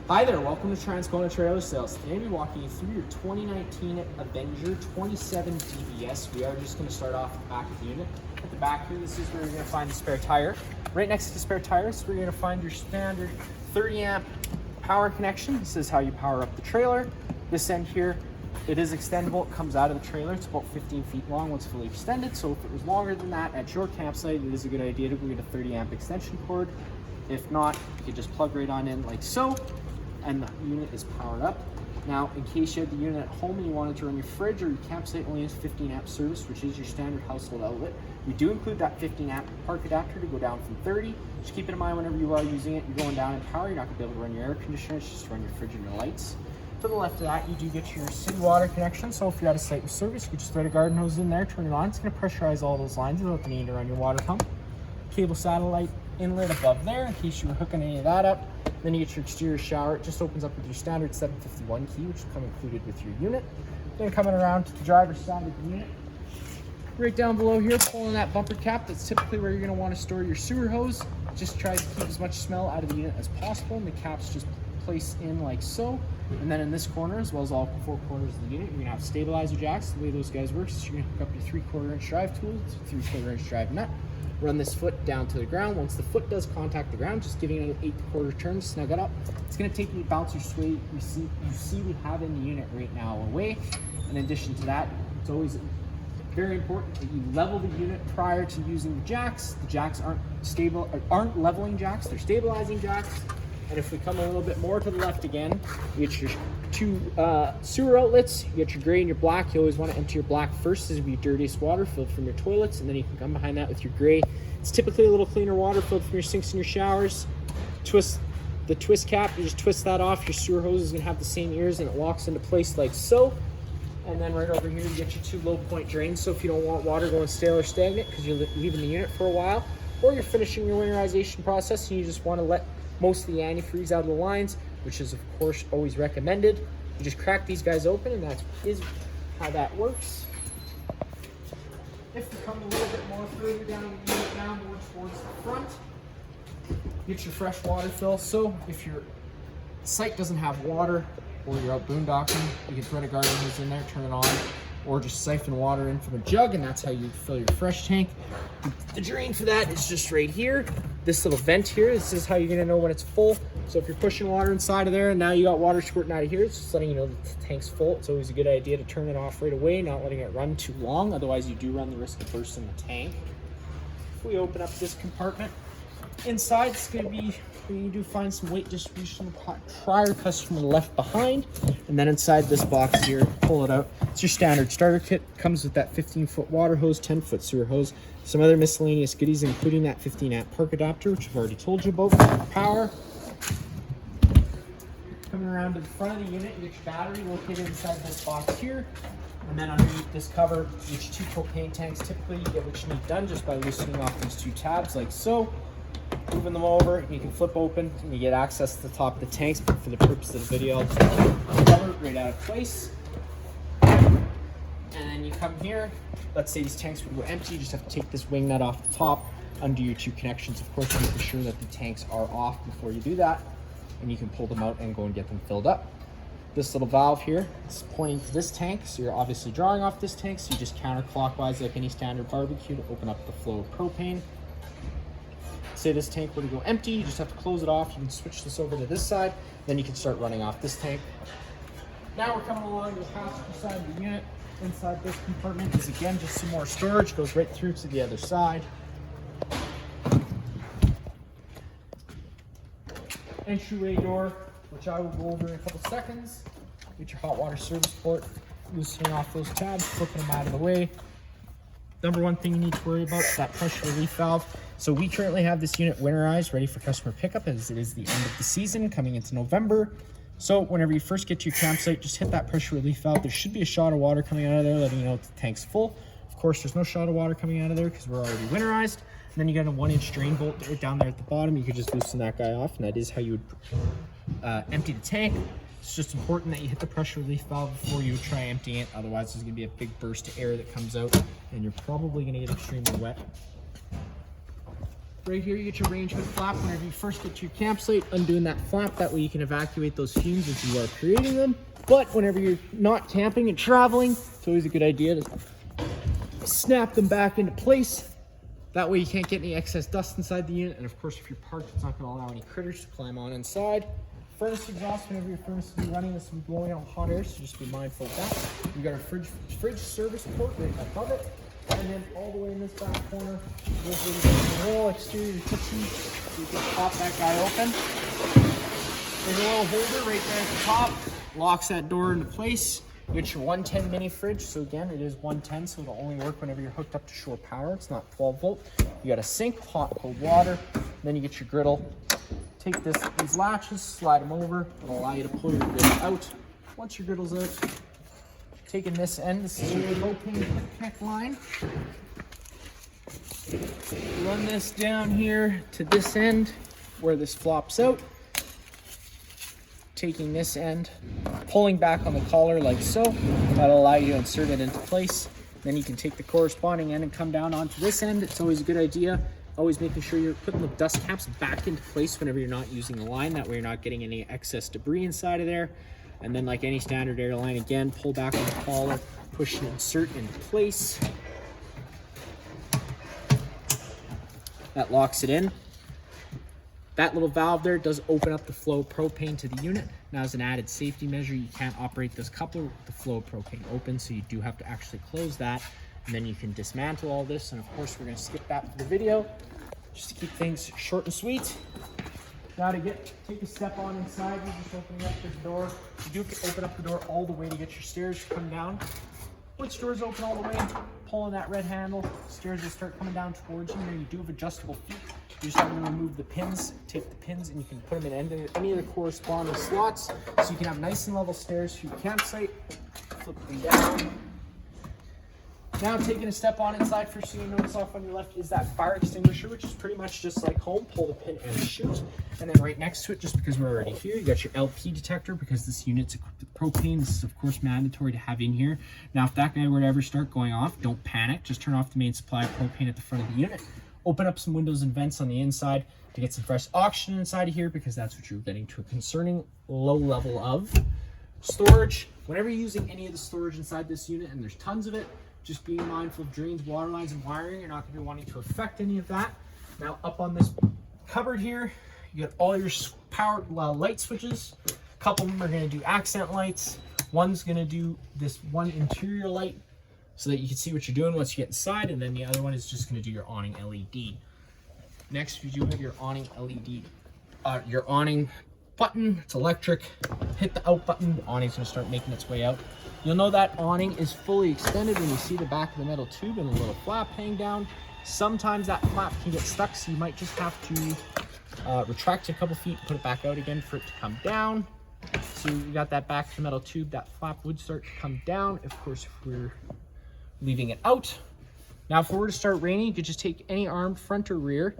Hi there, welcome to Transcona Trailer Sales. Today we'll be walking you through your 2019 Avenger 27 DBS. We are just going to start off at the back of the unit. At the back here, this is where you're going to find the spare tire. Right next to the spare tire is where you're going to find your standard 30 amp power connection. This is how you power up the trailer. This end here, it is extendable. It comes out of the trailer. It's about 15 feet long once fully extended. So if it was longer than that at your campsite, it is a good idea to go get a 30 amp extension cord. If not, you could just plug right on in like so, and the unit is powered up. Now, in case you had the unit at home and you wanted to run your fridge, or your campsite only has 15 amp service, which is your standard household outlet, we do include that 15 amp park adapter to go down from 30. Just keep it in mind whenever you are using it, you're going down in power, you're not gonna be able to run your air conditioner, it's just to run your fridge and your lights. To the left of that, you do get your city water connection. So if you're at a site with service, you can just thread a garden hose in there, turn it on. It's gonna pressurize all those lines without the need to run your water pump. Cable satellite inlet above there in case you were hooking any of that up. Then you get your exterior shower. It just opens up with your standard 751 key, which will come included with your unit. Then coming around to the driver's side of the unit, right down below here, pulling that bumper cap. That's typically where you're going to want to store your sewer hose. Just tries to keep as much smell out of the unit as possible, and the cap's just placed in like so. And then in this corner, as well as all four corners of the unit, you're going to have stabilizer jacks. The way those guys work is you're going to hook up your 3/4 inch drive tool to 3/4 inch drive nut. Run this foot down to the ground. Once the foot does contact the ground, just giving it an 8/4 turn, snug it up. It's going to take the bouncer sway you see we have in the unit right now away. In addition to that, it's always very important that you level the unit prior to using the jacks. The jacks aren't leveling jacks, they're stabilizing jacks. And if we come a little bit more to the left again, you get your two sewer outlets. You get your gray and your black. You always want to empty your black first. This is your dirtiest water filled from your toilets, and then you can come behind that with your gray. It's typically a little cleaner water filled from your sinks and your showers. Twist the twist cap, you just twist that off. Your sewer hose is going to have the same ears, and it locks into place like so. And then right over here, you get your two low point drains. So if you don't want water going stale or stagnant because you're leaving the unit for a while, or you're finishing your winterization process and you just want to let most of the antifreeze out of the lines, which is of course always recommended. You just crack these guys open, and that is how that works. If you come a little bit more further down the unit now, more towards the front, get your fresh water fill. So if your site doesn't have water, or you're out boondocking, you can thread a garden hose in there, turn it on, or just siphon water in from a jug, and that's how you fill your fresh tank. The drain for that is just right here. This little vent here, this is how you're gonna know when it's full. So if you're pushing water inside of there and now you got water squirting out of here, it's just letting you know that the tank's full. It's always a good idea to turn it off right away, not letting it run too long. Otherwise you do run the risk of bursting the tank. If we open up this compartment, inside it's gonna be, you do find some weight distribution prior customer left behind. And then inside this box here, pull it out. It's your standard starter kit. Comes with that 15-foot water hose, 10-foot sewer hose, some other miscellaneous goodies, including that 15 amp park adapter, which I've already told you about for power. Coming around to the front of the unit, you get your battery located inside this box here. And then underneath this cover, you get your 2 propane tanks. Typically, you get what you need done just by loosening off these 2 tabs like so. Moving them over, you can flip open and you get access to the top of the tanks, but for the purpose of the video, I'll take the cover right out of place. And then you come here, let's say these tanks would go empty, you just have to take this wing nut off the top, undo your 2 connections. Of course, make sure that the tanks are off before you do that, and you can pull them out and go and get them filled up. This little valve here is pointing to this tank, so you're obviously drawing off this tank, so you just counterclockwise like any standard barbecue to open up the flow of propane. Say this tank were to go empty, you just have to close it off. You can switch this over to this side, then you can start running off this tank. Now we're coming along to the passenger side of the unit. Inside this compartment is again just some more storage, goes right through to the other side. Entryway door, which I will go over in a couple seconds. Get your hot water service port, loosening off those tabs, flipping them out of the way. Number one thing you need to worry about is that pressure relief valve. So we currently have this unit winterized, ready for customer pickup, as it is the end of the season, coming into November. So whenever you first get to your campsite, just hit that pressure relief valve. There should be a shot of water coming out of there, letting you know the tank's full. Of course, there's no shot of water coming out of there because we're already winterized. And then you got a 1-inch drain bolt right down there at the bottom. You could just loosen that guy off, and that is how you would empty the tank. It's just important that you hit the pressure relief valve before you try emptying it. Otherwise, there's gonna be a big burst of air that comes out, and you're probably gonna get extremely wet. Right here, you get your range hood flap. Whenever you first get to your campsite, undoing that flap, that way you can evacuate those fumes as you are creating them. But whenever you're not camping and traveling, it's always a good idea to snap them back into place. That way you can't get any excess dust inside the unit. And of course, if you're parked, it's not gonna allow any critters to climb on inside. Furnace exhaust, whenever your furnace will be running, this will be blowing out hot air, so just be mindful of that. We've got our fridge service port right above it. And then all the way in this back corner, there's a little exterior kitchen, so you can pop that guy open. There's a little holder right there at the top, locks that door into place. You get your 110 mini fridge, so again, it is 110, so it'll only work whenever you're hooked up to shore power. It's not 12 volt. You got a sink, hot, cold water. Then you get your griddle. Take these latches, slide them over. It'll allow you to pull your griddle out. Once your griddle's out, taking this end, this is your propane quick connect line. Run this down here to this end where this flops out. Taking this end, pulling back on the collar like so. That'll allow you to insert it into place. Then you can take the corresponding end and come down onto this end. It's always a good idea. Always making sure you're putting the dust caps back into place whenever you're not using the line. That way you're not getting any excess debris inside of there. And then like any standard airline, again, pull back on the collar, push and insert into place. That locks it in. That little valve there does open up the flow of propane to the unit. Now, as an added safety measure, you can't operate this coupler with the flow of propane open, so you do have to actually close that, and then you can dismantle all this. And of course, we're gonna skip that for the video, just to keep things short and sweet. Now to take a step on inside, you're just opening up this door. You do open up the door all the way to get your stairs to come down. Once the door's open all the way, pull on that red handle, stairs will start coming down towards you. Now you do have adjustable feet. You just have to remove the pins, take the pins, and you can put them in any of the corresponding slots, so you can have nice and level stairs to your campsite. Flip them down. Now taking a step on inside, first thing you notice off on your left is that fire extinguisher, which is pretty much just like home. Pull the pin and shoot. And then right next to it, just because we're already here, you got your LP detector, because this unit's equipped with propane. This is of course mandatory to have in here. Now if that guy were to ever start going off, don't panic. Just turn off the main supply of propane at the front of the unit. Open up some windows and vents on the inside to get some fresh oxygen inside of here, because that's what you're getting to a concerning low level of. Storage, whenever you're using any of the storage inside this unit, and there's tons of it, just being mindful of drains, water lines, and wiring. You're not going to be wanting to affect any of that. Now up on this cupboard here, you got all your power light switches. A couple of them are going to do accent lights. One's going to do this one interior light, so that you can see what you're doing once you get inside, and then the other one is just going to do your awning LED. Next, you do have your awning LED, your awning button. It's electric. Hit the out button, the awning's going to start making its way out. You'll know that awning is fully extended when you see the back of the metal tube and a little flap hang down. Sometimes that flap can get stuck, so you might just have to retract it a couple feet and put it back out again for it to come down. So you got that back of the metal tube, that flap would start to come down. Of course, if we're leaving it out. Now, if it were to start raining, you could just take any arm, front or rear.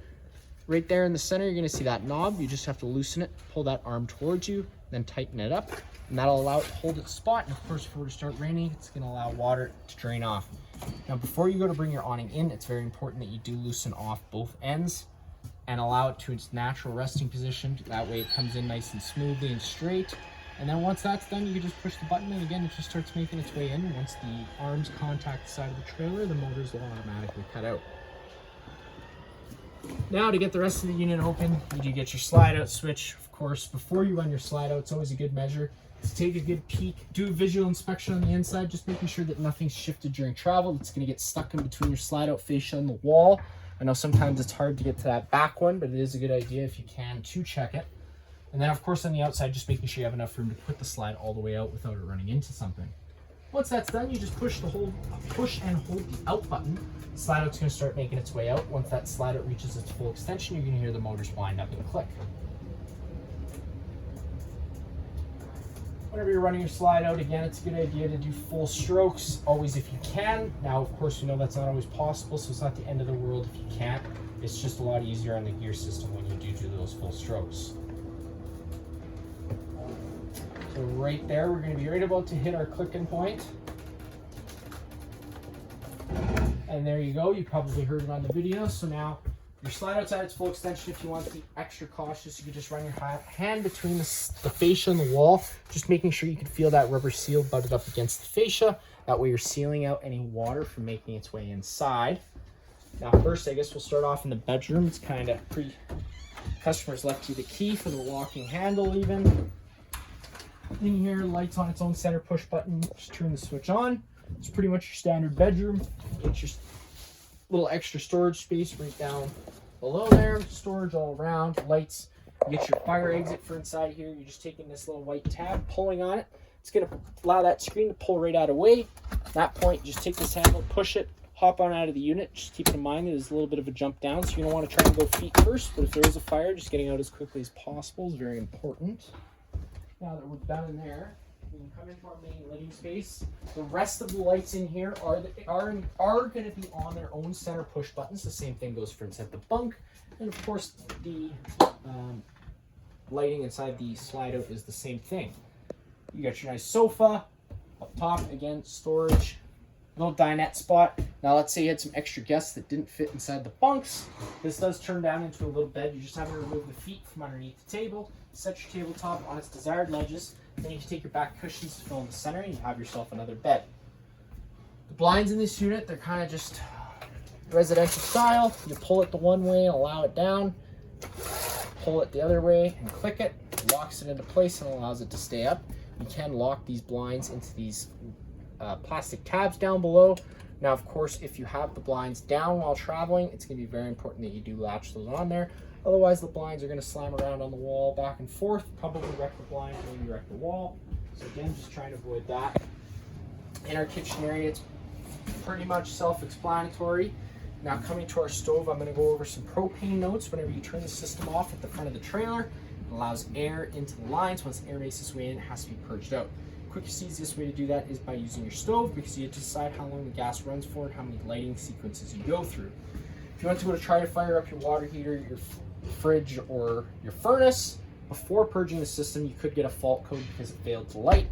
Right there in the center, you're gonna see that knob. You just have to loosen it, pull that arm towards you, then tighten it up, and that'll allow it to hold its spot. And of course, if it were to start raining, it's gonna allow water to drain off. Now, before you go to bring your awning in, it's very important that you do loosen off both ends and allow it to its natural resting position. That way it comes in nice and smoothly and straight. And then once that's done, you can just push the button, and again, it just starts making its way in. Once the arms contact the side of the trailer, the motors will automatically cut out. Now, to get the rest of the unit open, you do get your slide out switch. Of course, before you run your slide out, it's always a good measure to take a good peek, do a visual inspection on the inside, just making sure that nothing's shifted during travel. It's going to get stuck in between your slide out fascia and the wall. I know sometimes it's hard to get to that back one, but it is a good idea if you can to check it. And then of course on the outside, just making sure you have enough room to put the slide all the way out without it running into something. Once that's done, you just push and hold the out button. The slide out's going to start making its way out. Once that slide out reaches its full extension, you're going to hear the motors wind up and click. Whenever you're running your slide out, again, it's a good idea to do full strokes, always if you can. Now, of course, we know that's not always possible, so it's not the end of the world if you can't. It's just a lot easier on the gear system when you do those full strokes. So right there, we're going to be right about to hit our clicking point. And there you go. You probably heard it on the video. So now Your slide outside its full extension. If you want to be extra cautious, you can just run your hand between the fascia and the wall, just making sure you can feel that rubber seal butted up against the fascia. That way you're sealing out any water from making its way inside. Now first, I guess we'll start off in the bedroom. It's kind of customers left you the key for the locking handle even. In here, lights on its own center push button, just turn the switch on. It's pretty much your standard bedroom. Get your little extra storage space right down below there, storage all around, lights. You get your fire exit for inside here. You're just taking this little white tab, pulling on it. It's going to allow that screen to pull right out of the way. At that point, just take this handle, push it, hop on out of the unit. Just keep in mind there's a little bit of a jump down, so you're going to want to try and go feet first, but if there is a fire, just getting out as quickly as possible is very important. Now that we're done in there, we can come into our main living space. The rest of the lights in here are going to be on their own center push buttons. The same thing goes for inside the bunk. And of course, the lighting inside the slide out is the same thing. You got your nice sofa. Up top, again, storage. Little dinette spot. Now let's say you had some extra guests that didn't fit inside the bunks. This does turn down into a little bed. You just have to remove the feet from underneath the table. Set your tabletop on its desired ledges. Then you can take your back cushions to fill in the center and you have yourself another bed. The blinds in this unit, they're kind of just residential style. You pull it the one way and allow it down. Pull it the other way and click it. It locks it into place and allows it to stay up. You can lock these blinds into these plastic tabs down below. Now, of course, if you have the blinds down while traveling, it's going to be very important that you do latch those on there. Otherwise, the blinds are going to slam around on the wall back and forth, probably wreck the blind, maybe wreck the wall. So again, just trying to avoid that. In our kitchen area, it's pretty much self-explanatory. Now, coming to our stove, I'm going to go over some propane notes. Whenever you turn the system off at the front of the trailer, it allows air into the lines. Once air makes its way in, it has to be purged out. Quickest, easiest way to do that is by using your stove, because you have to decide how long the gas runs for and how many lighting sequences you go through. If you want to go to try to fire up your water heater, your fridge, or your furnace, before purging the system, you could get a fault code because it failed to light,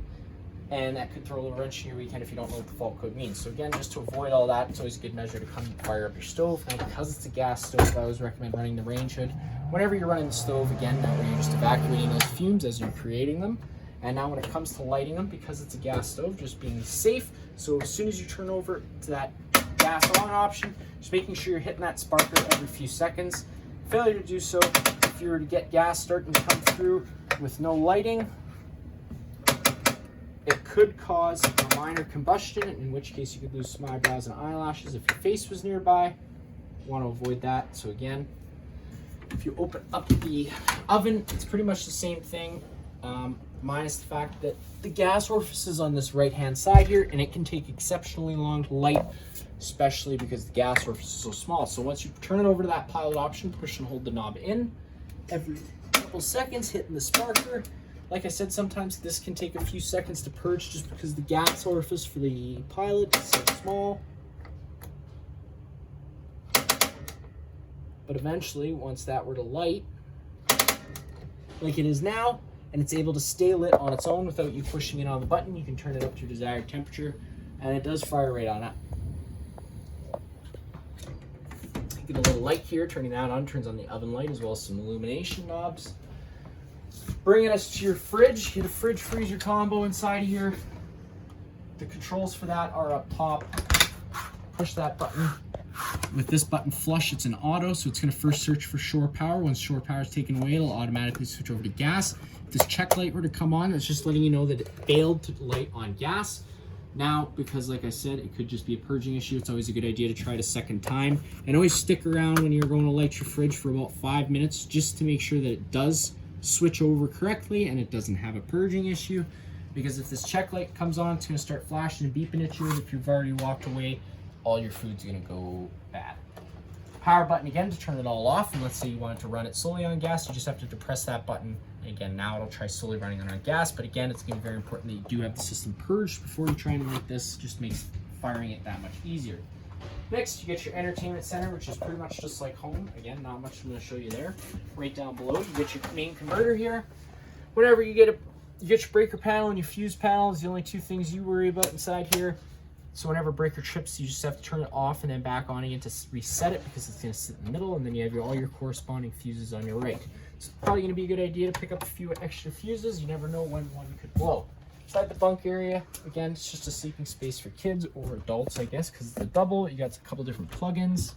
and that could throw a wrench in your weekend if you don't know what the fault code means. So again, just to avoid all that, it's always a good measure to come and fire up your stove. Now, because it's a gas stove, I always recommend running the range hood. Whenever you're running the stove, again, that way you're just evacuating those fumes as you're creating them. And now when it comes to lighting them, because it's a gas stove, just being safe. So as soon as you turn over to that gas on option, just making sure you're hitting that sparker every few seconds. Failure to do so, if you were to get gas starting to come through with no lighting, it could cause a minor combustion, in which case you could lose some eyebrows and eyelashes if your face was nearby. You want to avoid that. So again, if you open up the oven, it's pretty much the same thing. Minus the fact that the gas orifice is on this right hand side here, and it can take exceptionally long to light, especially because the gas orifice is so small. So once you turn it over to that pilot option, push and hold the knob in every couple seconds, hitting the sparker. Like I said, sometimes this can take a few seconds to purge just because the gas orifice for the pilot is so small. But eventually, once that were to light, like it is now, and it's able to stay lit on its own without you pushing it on the button, you can turn it up to your desired temperature, and it does fire right on up. Get a little light here, turning that on turns on the oven light as well as some illumination knobs. Bringing us to your fridge, get a fridge freezer combo inside of here. The controls for that are up top. Push that button. With this button flush, it's an auto, so it's going to first search for shore power. Once shore power is taken away, it'll automatically switch over to gas. If this check light were to come on, it's just letting you know that it failed to light on gas. Now, because like I said, it could just be a purging issue, it's always a good idea to try it a second time. And always stick around when you're going to light your fridge for about 5 minutes, just to make sure that it does switch over correctly and it doesn't have a purging issue. Because if this check light comes on, it's going to start flashing and beeping at you, and if you've already walked away, all your food's going to go bad. Power button again to turn it all off, and let's say you wanted to run it solely on gas, you just have to depress that button. And again, now it'll try solely running on gas, but again, it's going to be very important that you do have the system purged before you try and light this. Just makes firing it that much easier. Next, you get your entertainment center, which is pretty much just like home. Again, not much I'm going to show you there. Right down below, you get your main converter here. Whenever you get your breaker panel and your fuse panel is the only two things you worry about inside here. So whenever breaker trips, you just have to turn it off and then back on again to reset it, because it's going to sit in the middle, and then you have all your corresponding fuses on your right. So it's probably going to be a good idea to pick up a few extra fuses. You never know when one could blow. Inside the bunk area, again, it's just a sleeping space for kids or adults, I guess, because it's a double. You got a couple different plugins.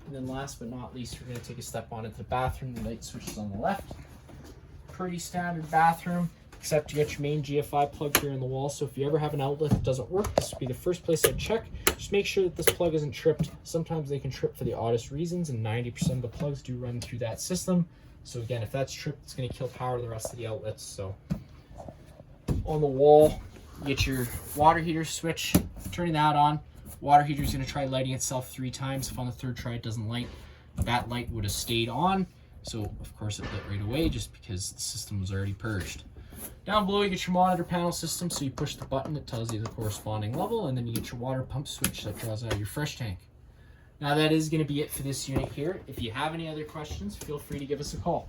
And then last but not least, we're going to take a step on into the bathroom. The light switch is on the left. Pretty standard bathroom, except you got your main GFI plug here in the wall. So if you ever have an outlet that doesn't work, this would be the first place I'd check. Just make sure that this plug isn't tripped. Sometimes they can trip for the oddest reasons, and 90% of the plugs do run through that system. So again, if that's tripped, it's going to kill power to the rest of the outlets. So on the wall, you get your water heater switch, turning that on. Water heater is going to try lighting itself 3 times. If on the 3rd try it doesn't light, that light would have stayed on. So of course it lit right away just because the system was already purged. Down below you get your monitor panel system, so you push the button, it tells you the corresponding level, and then you get your water pump switch that draws out your fresh tank. Now that is going to be it for this unit here. If you have any other questions, feel free to give us a call.